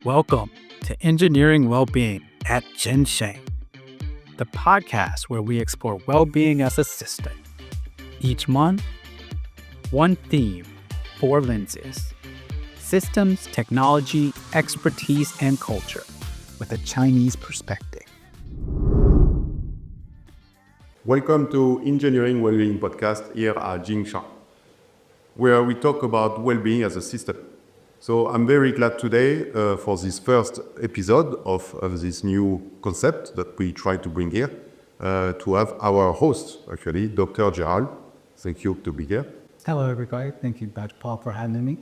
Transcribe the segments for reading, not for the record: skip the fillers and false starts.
Welcome to Engineering Wellbeing at Jinshang, the podcast where we explore well-being as a system. Each month, one theme, four lenses: systems, technology, expertise, and culture with a Chinese perspective. Welcome to Engineering Wellbeing podcast here at Jinshang, where we talk about well-being as a system. So I'm very glad today for this first episode of this new concept that we try to bring here to have our host, actually, Dr. Gerald. Thank you to be here. Hello, everybody. Thank you, Dr. Paul, for having me.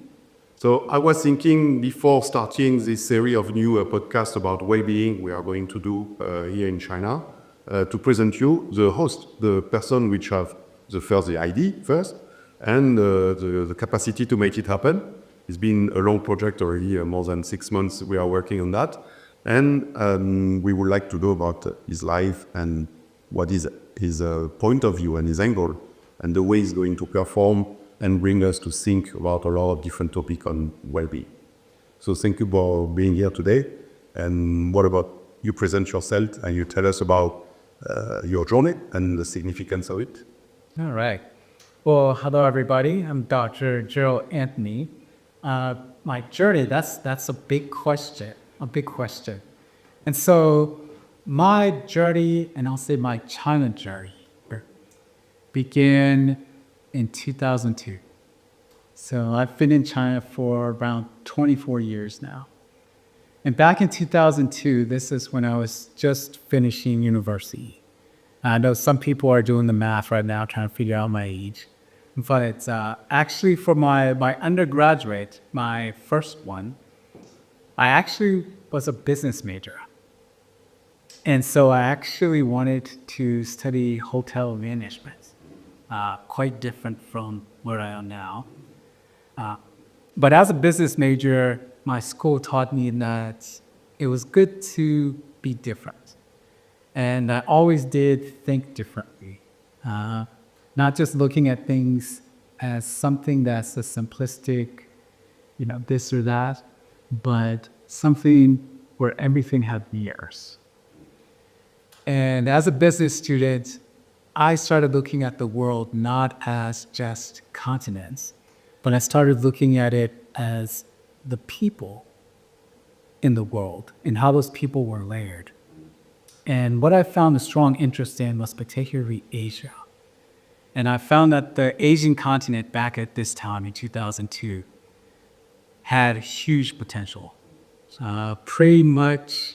So I was thinking before starting this series of new podcasts about well-being we are going to do here in China, to present you the host, the person which have the idea first, and the capacity to make it happen. It's been a long project already, more than 6 months we are working on that. And we would like to know about his life and what is his point of view and his angle, and the way he's going to perform and bring us to think about a lot of different topics on well-being. So thank you for being here today. And what about you present yourself and you tell us about your journey and the significance of it? All right. Well, hello, everybody. I'm Dr. Gerald Anthony. My journey, that's a big question. And so my journey, and I'll say my China journey, began in 2002. So I've been in China for around 24 years now. And back in 2002, this is when I was just finishing university. I know some people are doing the math right now, trying to figure out my age. But actually for my undergraduate, my first one, I actually was a business major. And so I actually wanted to study hotel management, quite different from where I am now. But as a business major, my school taught me that it was good to be different. And I always did think differently. Not just looking at things as something that's a simplistic, this or that, but something where everything had layers. And as a business student, I started looking at the world not as just continents, but I started looking at it as the people in the world and how those people were layered. And what I found a strong interest in was particularly Asia. And I found that the Asian continent back at this time in 2002 had huge potential. Pretty much,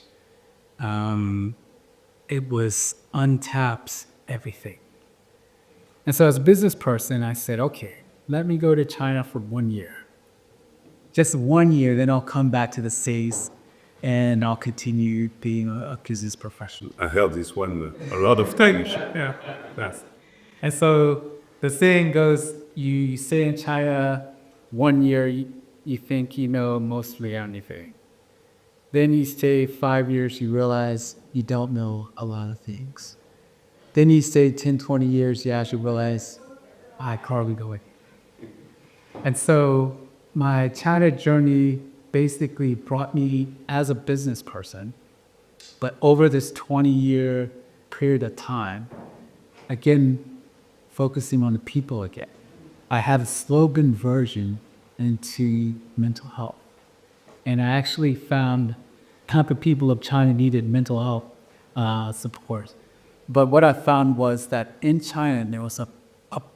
it was untapped everything. And so as a business person, I said, okay, let me go to China for 1 year. Just 1 year, then I'll come back to the States and I'll continue being a business professional. I heard this one a lot of times. Yeah, that's. And so the saying goes, you stay in China 1 year, you think you know mostly anything. Then you stay 5 years, you realize you don't know a lot of things. Then you stay 10, 20 years, you actually realize, I can't go away. And so my China journey basically brought me as a business person, but over this 20-year period of time, again, focusing on the people again. I had a slogan version into mental health. And I actually found type of people of China needed mental health support. But what I found was that in China, there was a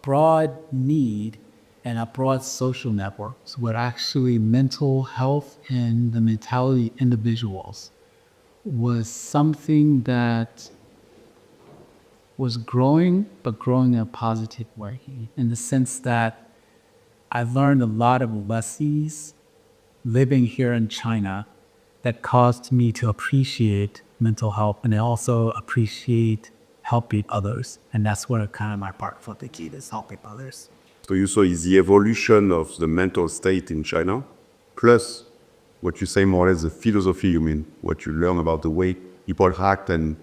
broad need and a broad social network where actually mental health and the mentality of individuals was something that was growing, but growing in a positive way, in the sense that I learned a lot of lessons living here in China that caused me to appreciate mental health and also appreciate helping others. And that's where kind of my part for the key is helping others. So you saw is the evolution of the mental state in China, plus what you say more or less the philosophy, you mean, what you learn about the way people act and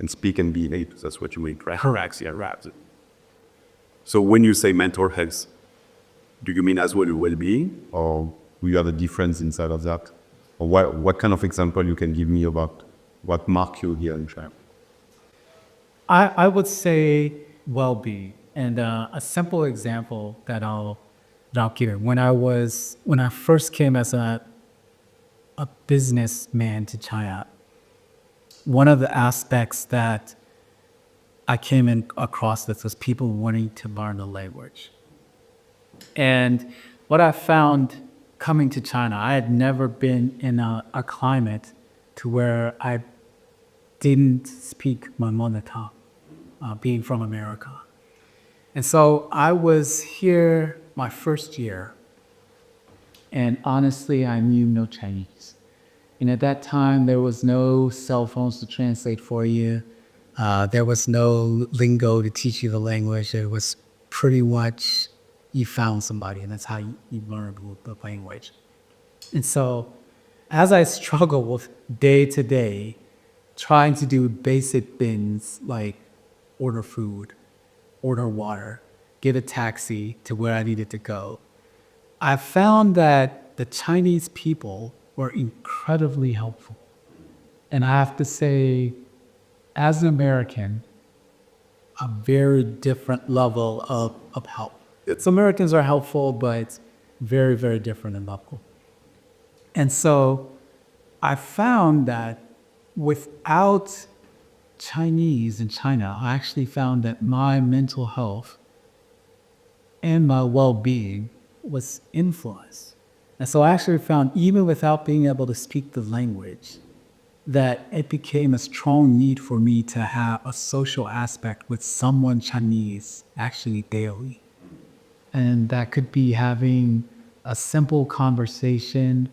speak and behave. That's what you mean, right? Correct, yeah, right. So when you say mental health, do you mean as well well-being, or do you have a difference inside of that? Or what kind of example you can give me about what marked you here in China? I would say well-being, and a simple example that I'll give. When I first came as a businessman to China, one of the aspects that I came in across this was people wanting to learn the language. And what I found coming to China, I had never been in a climate to where I didn't speak my mother tongue, being from America. And so I was here my first year, and honestly, I knew no Chinese. And at that time, there was no cell phones to translate for you. There was no lingo to teach you the language. It was pretty much you found somebody, and that's how you learned the language. And so as I struggle with day to day, trying to do basic things like order food, order water, get a taxi to where I needed to go, I found that the Chinese people were incredibly helpful. And I have to say, as an American, a very different level of help. It's Americans are helpful, but it's very, very different in level. And so I found that without Chinese in China, I actually found that my mental health and my well-being was influenced. And so I actually found, even without being able to speak the language, that it became a strong need for me to have a social aspect with someone Chinese actually daily. And that could be having a simple conversation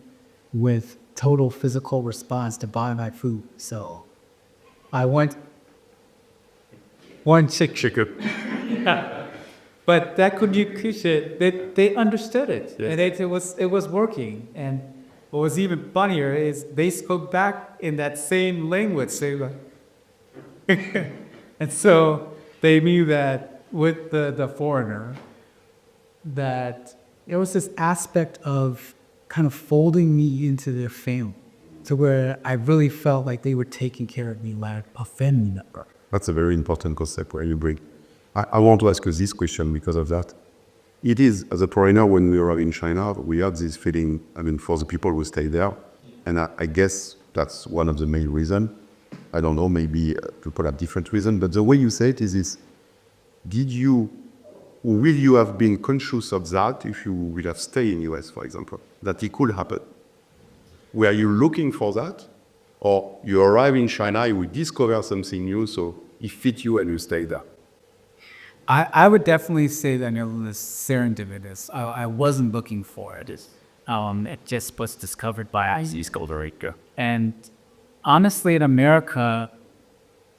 with total physical response to buy my food. So I went one chicken. But that could you it, they understood it. Yes. And it was working. And what was even funnier is they spoke back in that same language. They were and so they knew that with the foreigner, that there was this aspect of kind of folding me into their family, to where I really felt like they were taking care of me like a family member. That's a very important concept where you bring. I want to ask you this question because of that. It is, as a foreigner, when we arrive in China, we have this feeling, I mean, for the people who stay there, and I guess that's one of the main reasons. I don't know, maybe people have different reasons, but the way you say it is this: will you have been conscious of that if you would have stayed in US, for example, that it could happen? Were you looking for that? Or you arrive in China, you will discover something new, so it fit you and you stay there? I would definitely say that it was serendipitous. I wasn't looking for it. It just was discovered by accident. And honestly, in America,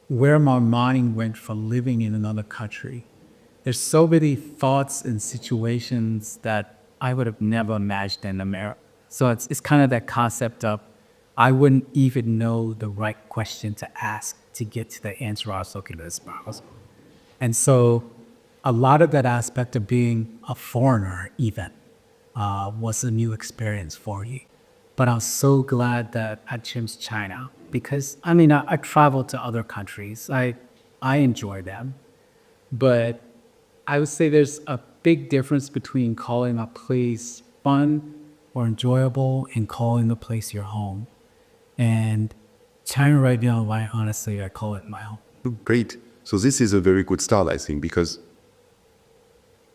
where my mind went for living in another country, there's so many thoughts and situations that I would have never imagined in America. So it's kind of that concept of I wouldn't even know the right question to ask to get to the answer I was looking for. And so a lot of that aspect of being a foreigner even was a new experience for me. But I'm so glad that I chose China because, I mean, I traveled to other countries. I enjoy them. But I would say there's a big difference between calling a place fun or enjoyable and calling the place your home. And China right now, honestly, I call it my home. Great. So this is a very good start, I think, because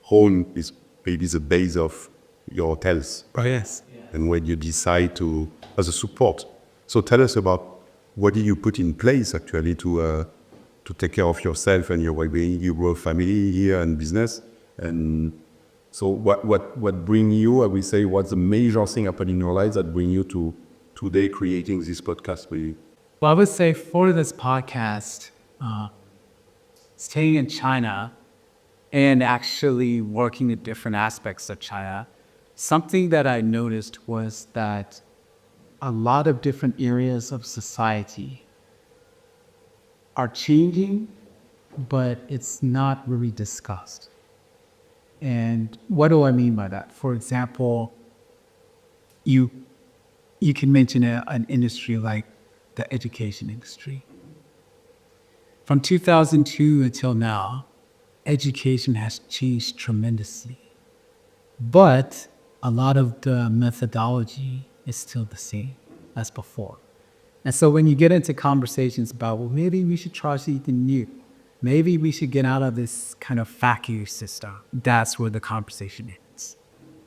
home is maybe the base of your hotels. Oh, yes. And when you decide to, as a support. So tell us about what did you put in place actually to take care of yourself and your well-being. You grow a family here and business. And so what bring you, I will say, what's the major thing happening in your life that bring you to today creating this podcast with you? Well, I would say for this podcast, staying in China and actually working in different aspects of China, something that I noticed was that a lot of different areas of society are changing, but it's not really discussed. And what do I mean by that? For example, you you can mention an industry like the education industry. From 2002 until now, education has changed tremendously. But a lot of the methodology is still the same as before. And so when you get into conversations about, well, maybe we should try something new, maybe we should get out of this kind of factory system, that's where the conversation ends.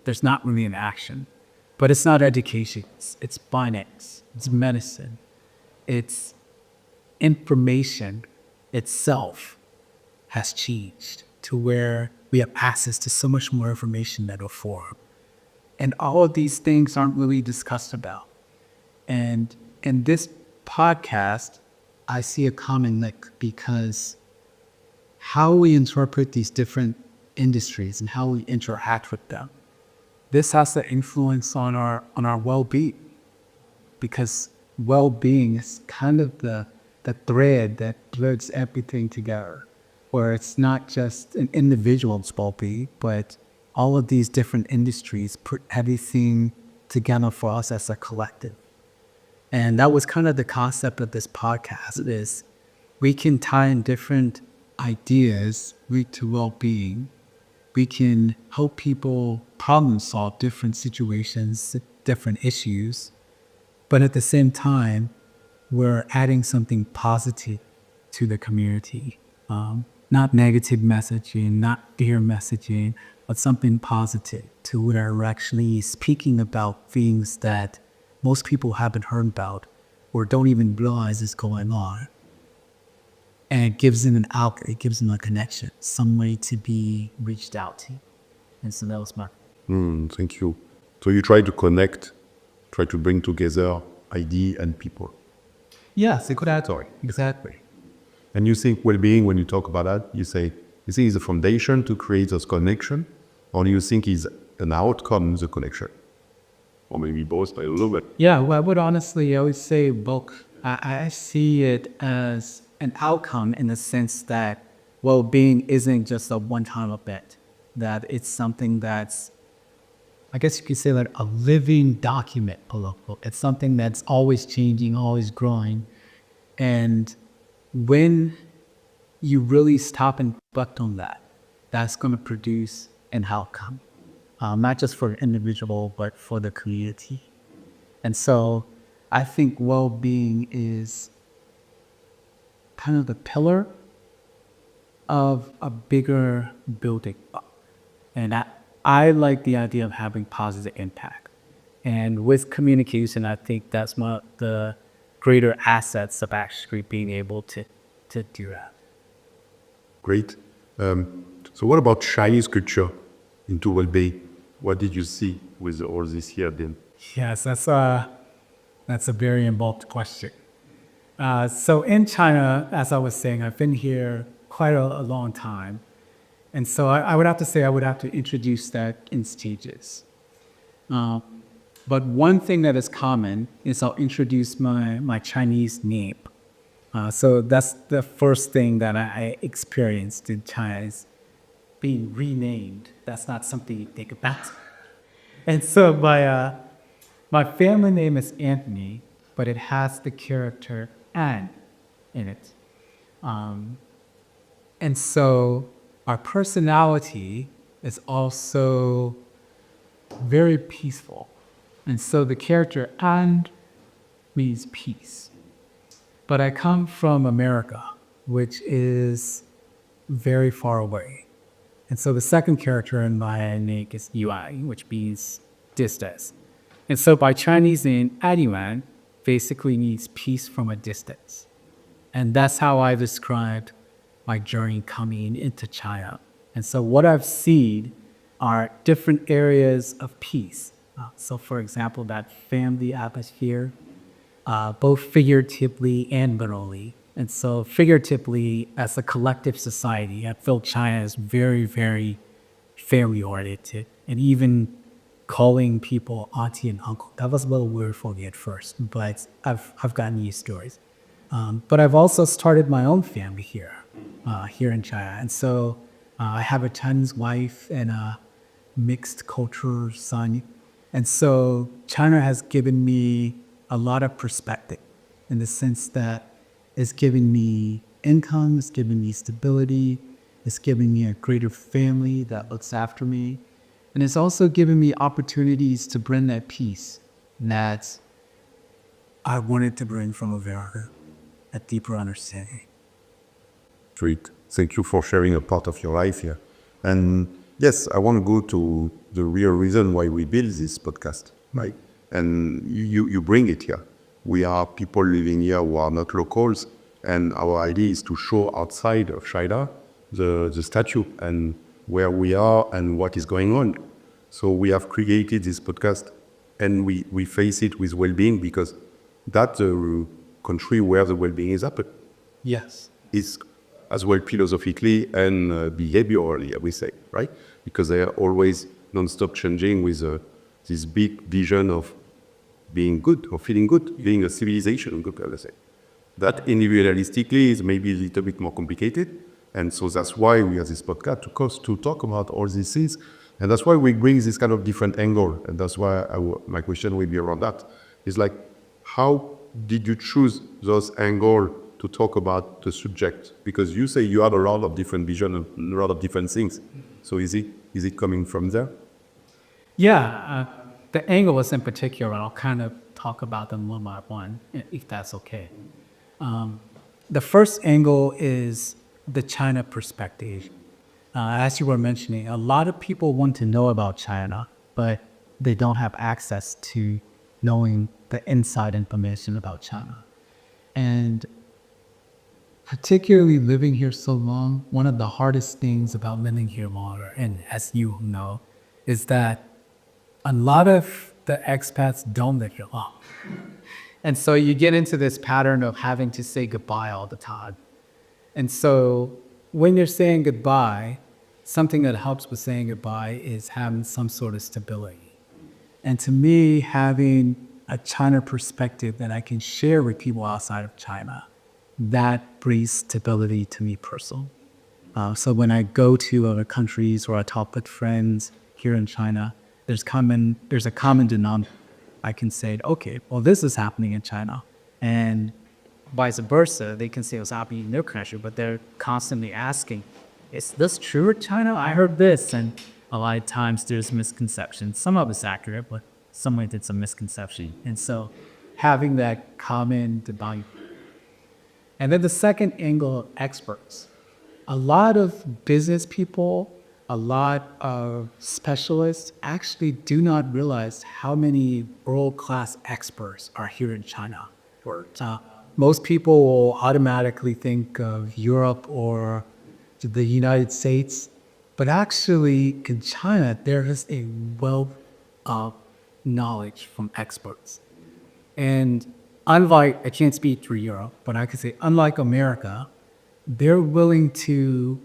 There's not really an action. But it's not education, it's finance, it's medicine, it's information itself has changed to where we have access to so much more information than before. And all of these things aren't really discussed about. And in this podcast, I see a common link because how we interpret these different industries and how we interact with them, this has an influence on our well-being, because well-being is kind of the thread that threads everything together, where it's not just an individual's well-being, but all of these different industries put everything together for us as a collective. And that was kind of the concept of this podcast, is we can tie in different ideas to well-being. We can help people problem solve different situations, different issues, but at the same time, we're adding something positive to the community. Not negative messaging, not fear messaging, but something positive to where we're actually speaking about things that most people haven't heard about or don't even realize is going on. And it gives them an outlet, it gives them a connection, some way to be reached out to. And so that was my... Thank you. So you try to connect, try to bring together idea and people. Yes, exactly. And you think well-being, when you talk about that, you think it's a foundation to create this connection, or you think it's an outcome, the connection? Or maybe both, but a little bit. Yeah, well, I would honestly always say both. I see it as an outcome in the sense that well-being isn't just a one-time event, that it's something that's, I guess you could say, like a living document. It's something that's always changing, always growing. And when you really stop and reflect on that, that's going to produce an outcome, not just for an individual, but for the community. And so I think well-being is kind of the pillar of a bigger building. And I like the idea of having positive impact. And with communication, I think that's one of the greater assets of actually being able to do that. Great. So what about Chinese culture into well-being? What did you see with all this here then? Yes, that's a very involved question. So in China, as I was saying, I've been here quite a long time. And so I would have to say I would have to introduce that in stages. But one thing that is common is I'll introduce my Chinese name. So that's the first thing that I experienced in China, is being renamed. That's not something you think about. And so my family name is Anthony, but it has the character An in it. And so our personality is also very peaceful. And so the character An means peace. But I come from America, which is very far away. And so the second character in my name is Yuan, which means distance. And so by Chinese name, Adyuan basically means peace from a distance. And that's how I described my journey coming into China. And so what I've seen are different areas of peace. So for example, that family atmosphere, both figuratively and literally. And so figuratively, as a collective society, I feel China is very, very family-oriented. And even calling people auntie and uncle, that was a little weird for me at first, but I've gotten used to it. But I've also started my own family here in China. And so I have a Chinese wife and a mixed culture son. And so China has given me a lot of perspective in the sense that it's given me income, it's given me stability, it's given me a greater family that looks after me. And it's also given me opportunities to bring that peace that I wanted to bring from America, a deeper understanding. Great. Thank you for sharing a part of your life here. And yes, I want to go to the real reason why we build this podcast, right? And you bring it here. We are people living here who are not locals, and our idea is to show outside of China the statue and where we are and what is going on. So we have created this podcast, and we face it with well-being because that's the country where the well-being is happening. Yes. Is as well philosophically and behaviorally, I would say, right? Because they are always non-stop changing with this big vision of being good or feeling good, being a civilization, good, I would say. That individualistically is maybe a little bit more complicated. And so that's why we have this podcast to talk about all these things. And that's why we bring this kind of different angle. And that's why my question will be around that. It's like, how did you choose those angles to talk about the subject? Because you say you had a lot of different vision and a lot of different things. So is it coming from there? Yeah, the angles in particular, I'll kind of talk about them one by one, if that's okay. The first angle is the China perspective. As you were mentioning, a lot of people want to know about China, but they don't have access to knowing the inside information about China. And particularly living here so long, one of the hardest things about living here longer, and as you know, is that a lot of the expats don't live here long. And so you get into this pattern of having to say goodbye all the time. And so when you're saying goodbye, something that helps with saying goodbye is having some sort of stability. And to me, having a China perspective that I can share with people outside of China, that brings stability to me personally. So when I go to other countries or I talk with friends here in China, there's a common denominator. I can say, okay, well, this is happening in China. And vice versa, they can say what's happening in their country, but they're constantly asking, is this true in China? I heard this. And a lot of times there's misconceptions. Some of it's accurate, but some of it's a misconception. And so having that common denominator. And then the second angle, experts. A lot of business people, a lot of specialists actually do not realize how many world-class experts are here in China. Most people will automatically think of Europe or the United States, but actually in China, there is a wealth of knowledge from experts. And unlike, I can't speak for Europe, but I could say unlike America, they're willing to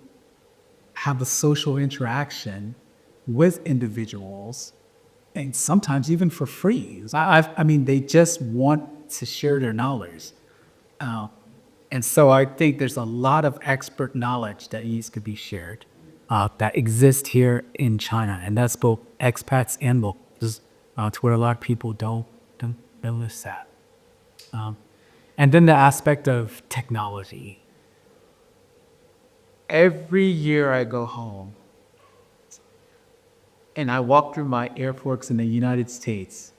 have a social interaction with individuals, and sometimes even for free. I mean, they just want to share their knowledge. And so I think there's a lot of expert knowledge that needs to be shared that exists here in China. And that's both expats and locals, to where a lot of people don't realize that. And then the aspect of technology. Every year I go home and I walk through my airports in the United States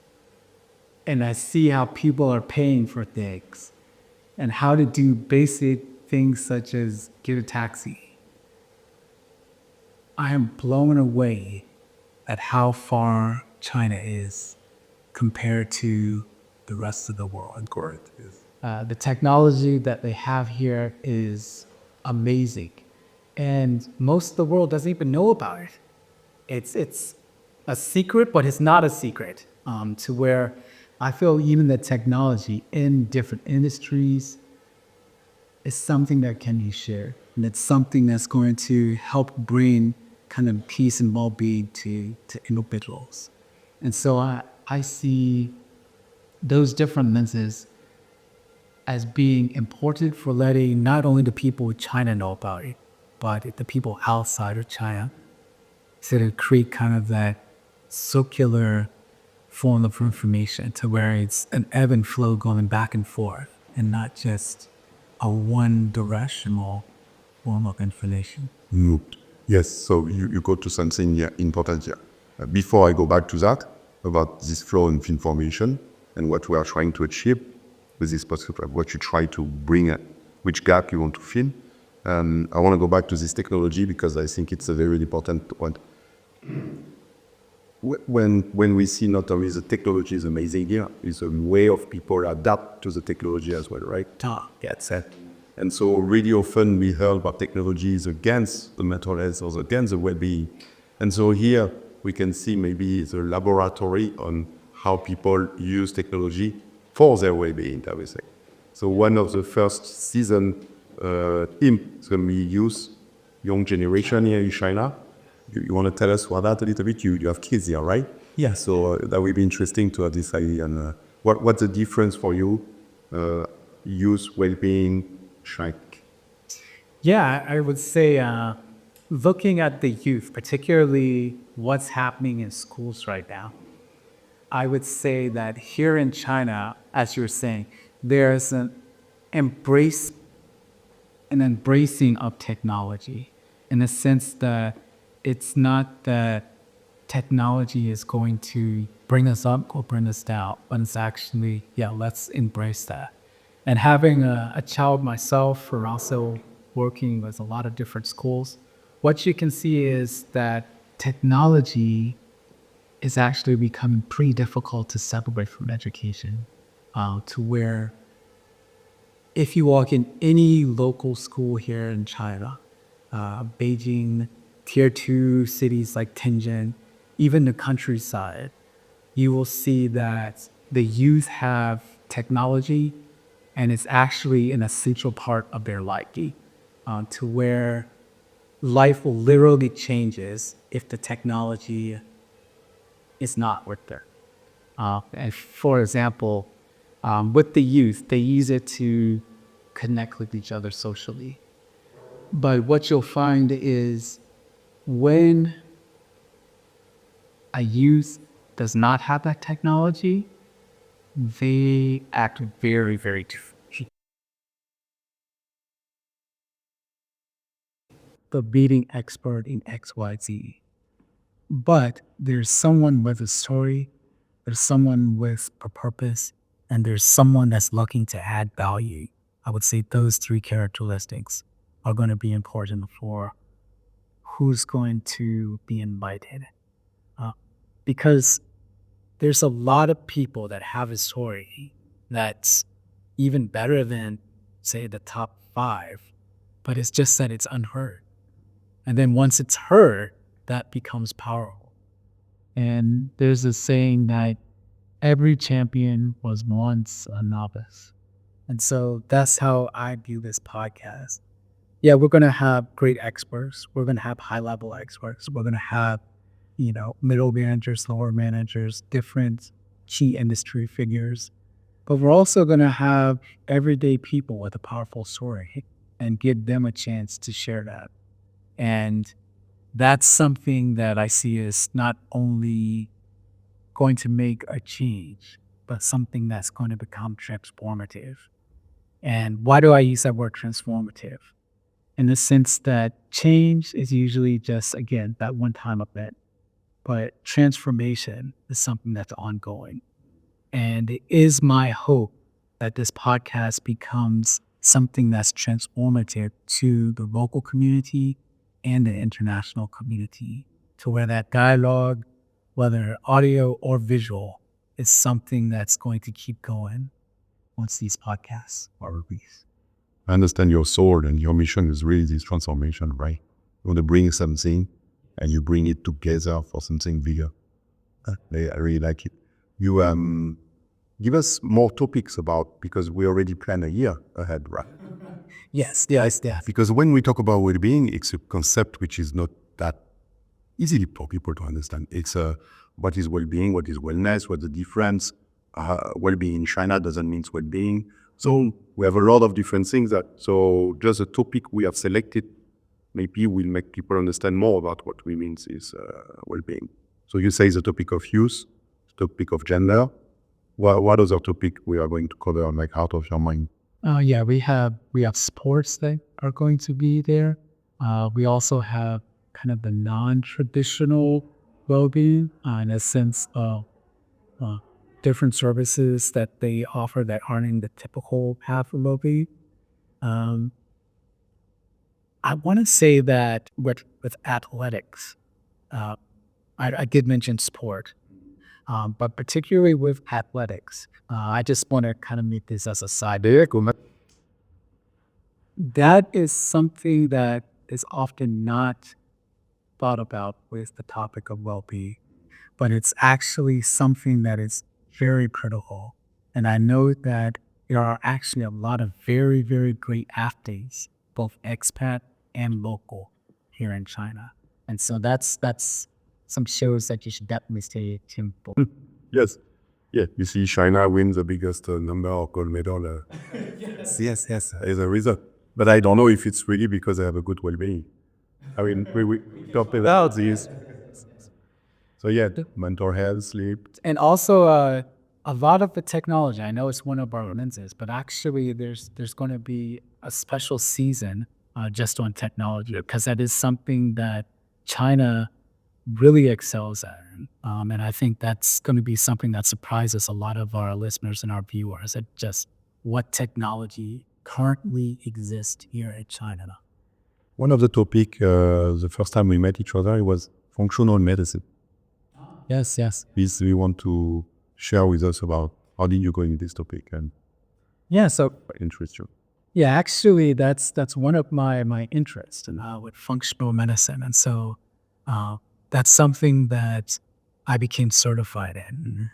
and I see how people are paying for things and how to do basic things such as get a taxi. I am blown away at how far China is compared to the rest of the world. Correct. Yes. The technology that they have here is amazing. And most of the world doesn't even know about it. It's a secret, but it's not a secret, to where I feel even the technology in different industries is something that can be shared. And it's something that's going to help bring kind of peace and well-being to individuals. And so I see those different lenses as being important for letting not only the people in China know about it, but the people outside of China, so to create kind of that circular form of information to where it's an ebb and flow going back and forth and not just a one directional form of information. Mm. Yes, so you go to something important here. Before I go back to that, about this flow of information and what we are trying to achieve with this podcast, what you try to bring, which gap you want to fill. I want to go back to this technology because I think it's a very important point. When we see not only the technology is amazing here, it's a way of people adapt to the technology as well, right? That's it. And so really often we heard about technologies against the mental health or against the well-being. And so here we can see maybe the laboratory on how people use technology for their well-being, I would say. So one of the first season team is going to be youth, young generation here in China. You want to tell us about that a little bit? You have kids here, right? Yeah. So that would be interesting to have this idea. And what's the difference for you? Youth, well-being, shrink. Yeah, I would say looking at the youth, particularly what's happening in schools right now, I would say that here in China, as you were saying, there's an embracing of technology in the sense that it's not that technology is going to bring us up or bring us down, but it's actually, let's embrace that. And having a child myself, or also working with a lot of different schools, what you can see is that technology is actually becoming pretty difficult to separate from education, to where if you walk in any local school here in China, Beijing, tier 2 cities like Tianjin, even the countryside, you will see that the youth have technology and it's actually an essential part of their life, to where life will literally changes if the technology is not worth there. And for example, with the youth, they use it to connect with each other socially. But what you'll find is when a youth does not have that technology, they act very, very differently. The leading expert in XYZ. But there's someone with a story, there's someone with a purpose, and there's someone that's looking to add value. I would say those three characteristics are going to be important for who's going to be invited. Because there's a lot of people that have a story that's even better than, say, the top 5, but it's just that it's unheard. And then once it's heard, that becomes powerful. And there's a saying that every champion was once a novice. And so that's how I view this podcast. Yeah, we're going to have great experts. We're going to have high-level experts. We're going to have, middle managers, lower managers, different key industry figures. But we're also going to have everyday people with a powerful story and give them a chance to share that. And that's something that I see as not only going to make a change, but something that's going to become transformative. And why do I use that word transformative? In the sense that change is usually just, again, that one-time event, but transformation is something that's ongoing. And it is my hope that this podcast becomes something that's transformative to the local community and the international community, to where that dialogue, whether audio or visual, is something that's going to keep going once these podcasts are released. I understand your soul and your mission is really this transformation, right? You want to bring something and you bring it together for something bigger. I really like it. You give us more topics about, because we already plan a year ahead, right? Yes. Because when we talk about well-being, it's a concept which is not that easily for people to understand. It's what is well-being, what is wellness, what's the difference. Well-being in China doesn't mean well-being. So we have a lot of different things so just a topic we have selected maybe will make people understand more about what we mean is well-being. So you say the topic of youth, topic of gender. What other topic we are going to cover, like out of your mind? Yeah, we have sports that are going to be there. We also have kind of the non-traditional well-being, in a sense of uh, different services that they offer that aren't in the typical path of well-being. Um, I want to say that with athletics, uh, I did mention sport, but particularly with athletics, I just want to kind of make this as a side. That is something that is often not thought about with the topic of well-being, but it's actually something that is very critical. And I know that there are actually a lot of very, very great athletes, both expat and local, here in China. And so that's some shows that you should definitely stay tuned for. Yes. Yeah, you see, China wins the biggest number of gold medal. Yes, as a result. But I don't know if it's really because they have a good well-being. I mean, we talked about this. So yeah, mental health, sleep. And also, a lot of the technology. I know it's one of our lenses, but actually, there's going to be a special season just on technology because that is something that China really excels at, and I think that's going to be something that surprises a lot of our listeners and our viewers. At just what technology currently exists here in China. One of the topic, the first time we met each other, it was functional medicine. Yes, yes. Please, we want to share with us about how did you go in this topic and Yeah, so what interests you? yeah, actually, that's one of my interests with functional medicine, and so that's something that I became certified in.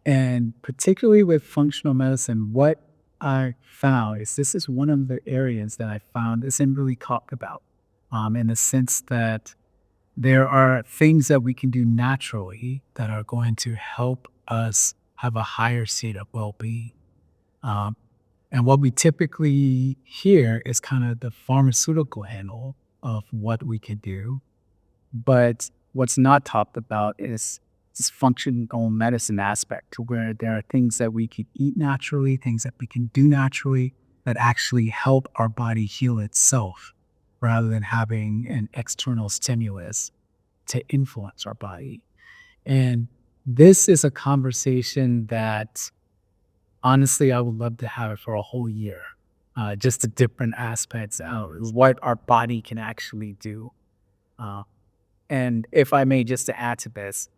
And particularly with functional medicine, what I found is this is one of the areas that I found isn't really talked about, in the sense that there are things that we can do naturally that are going to help us have a higher state of well-being. Um, and what we typically hear is kind of the pharmaceutical angle of what we could do. But what's not talked about is this functional medicine aspect to where there are things that we can eat naturally, things that we can do naturally that actually help our body heal itself rather than having an external stimulus to influence our body. And this is a conversation that honestly, I would love to have it for a whole year. Just the different aspects of what our body can actually do. Uh, and if I may, just to add to this,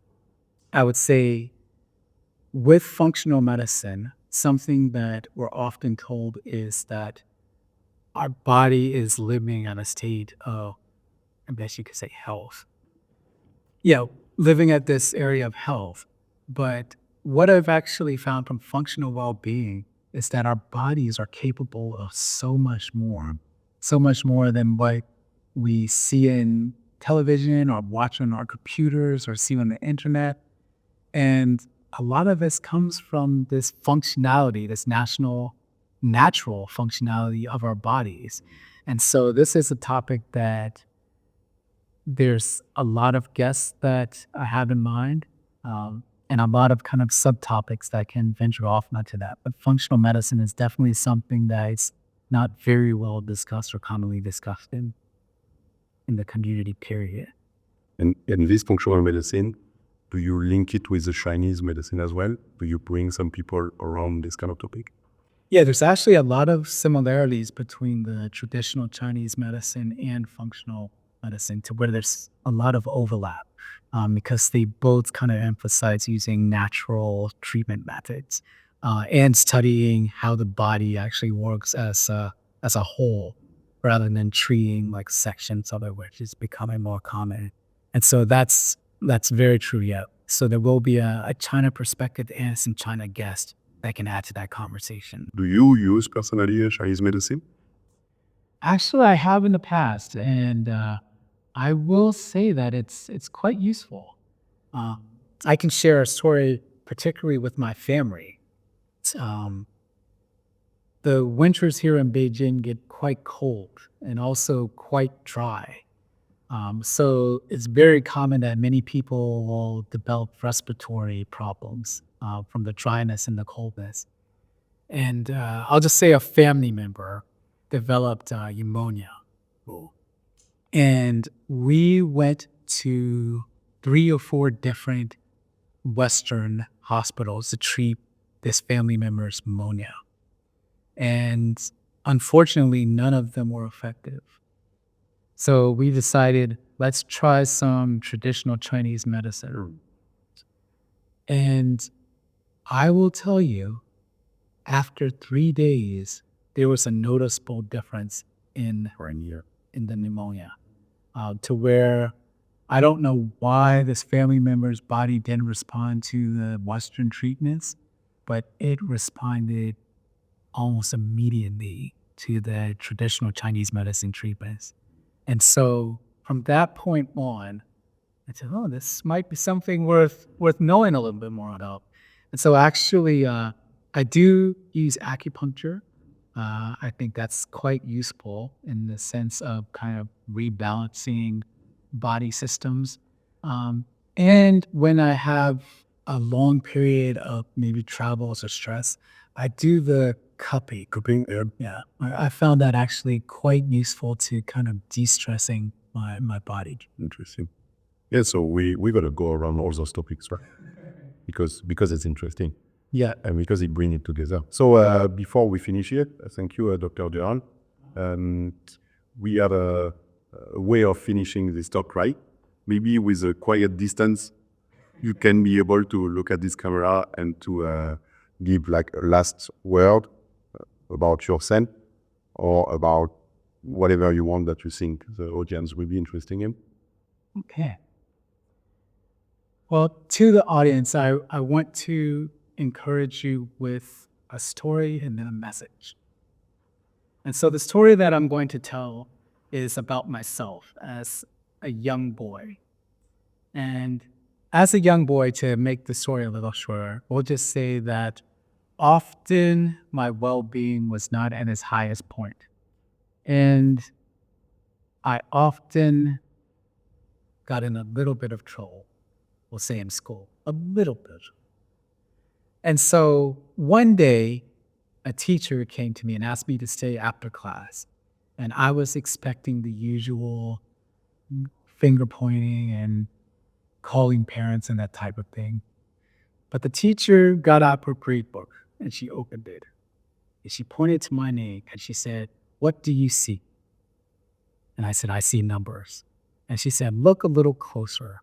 I would say with functional medicine, something that we're often told is that our body is living at a state of, I guess you could say, health. Yeah, living at this area of health. But what I've actually found from functional well-being is that our bodies are capable of so much more than what we see in television or watch on our computers or see on the internet. And a lot of this comes from this functionality, this natural functionality of our bodies. And so this is a topic that there's a lot of guests that I have in mind, and a lot of kind of subtopics that can venture off into that. But functional medicine is definitely something that is not very well discussed or commonly discussed in the community, period. And in this functional medicine, do you link it with the Chinese medicine as well? Do you bring some people around this kind of topic? Yeah, there's actually a lot of similarities between the traditional Chinese medicine and functional medicine to where there's a lot of overlap because they both kind of emphasize using natural treatment methods and studying how the body actually works as a whole rather than treating like sections of it, which is becoming more common. And so that's very true, yeah. So there will be a China perspective and some China guests that can add to that conversation. Do you use personally Chinese medicine? Actually, I have in the past, and I will say that it's quite useful. Um, I can share a story, particularly with my family. Um, the winters here in Beijing get quite cold and also quite dry. So it's very common that many people will develop respiratory problems from the dryness and the coldness. And I'll just say a family member developed pneumonia. And we went to 3 or 4 different Western hospitals to treat this family member's pneumonia. And unfortunately, none of them were effective. So we decided, let's try some traditional Chinese medicine. And I will tell you, after 3 days, there was a noticeable difference in the pneumonia, to where I don't know why this family member's body didn't respond to the Western treatments, but it responded almost immediately to the traditional Chinese medicine treatments. And so from that point on, I said, oh, this might be something worth knowing a little bit more about. And so actually, I do use acupuncture. I think that's quite useful in the sense of kind of rebalancing body systems. And when I have a long period of maybe travels or stress, I do the cupping. Yeah, I found that actually quite useful to kind of de-stressing my body. Interesting. Yeah, so we got to go around all those topics, right? Because it's interesting. Yeah. And because it brings it together. So before we finish here, thank you, Dr. Gerald. We have a way of finishing this talk, right? Maybe with a quiet distance, you can be able to look at this camera and to give like a last word about yourself or about whatever you want that you think the audience will be interested in. Okay. Well, to the audience, I want to encourage you with a story and then a message. And so the story that I'm going to tell is about myself as a young boy. And as a young boy, to make the story a little shorter, we'll just say that often my well-being was not at its highest point. And I often got in a little bit of trouble, we'll say in school, a little bit. And so one day, a teacher came to me and asked me to stay after class. And I was expecting the usual finger pointing and calling parents and that type of thing. But the teacher got out her grade book and she opened it. And she pointed to my name and she said, "What do you see?" And I said, "I see numbers." And she said, "Look a little closer."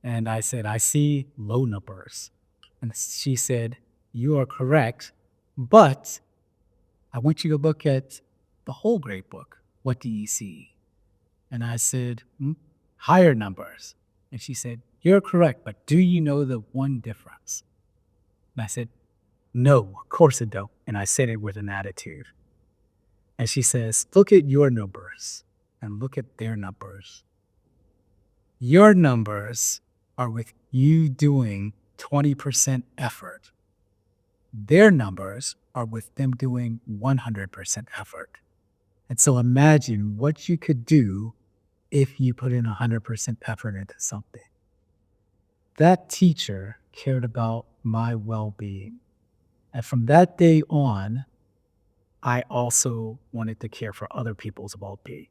And I said, "I see low numbers." And she said, "You are correct, but I want you to look at the whole grade book. What do you see?" And I said, "Higher numbers." And she said, "You're correct, but do you know the one difference?" And I said, "No, of course I don't." And I said it with an attitude. And she says, "Look at your numbers and look at their numbers. Your numbers are with you doing 20% effort. Their numbers are with them doing 100% effort. And so imagine what you could do if you put in 100% effort into something." That teacher cared about my well-being. And from that day on, I also wanted to care for other people's well-being.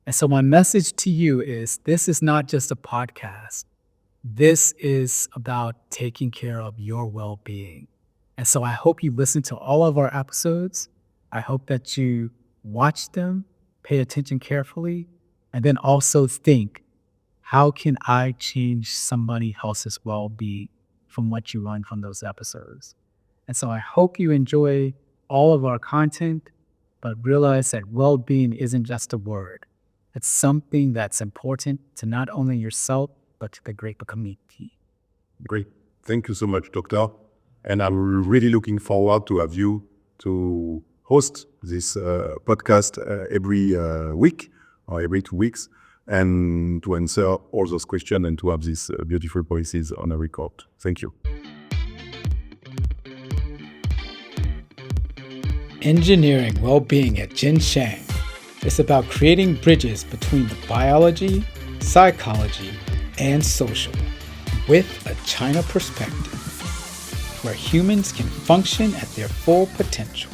And so my message to you is, this is not just a podcast. This is about taking care of your well-being. And so I hope you listen to all of our episodes. I hope that you watch them, pay attention carefully, and then also think, how can I change somebody else's well-being from what you learned from those episodes? And so I hope you enjoy all of our content, but realize that well-being isn't just a word. It's something that's important to not only yourself, but to the greater community. Great. Thank you so much, Doctor. And I'm really looking forward to have you to host this podcast every week or every 2 weeks and to answer all those questions and to have these beautiful voices on a record. Thank you. Engineering well-being at Jinshang. It's about creating bridges between the biology, psychology, and social with a China perspective, where humans can function at their full potential.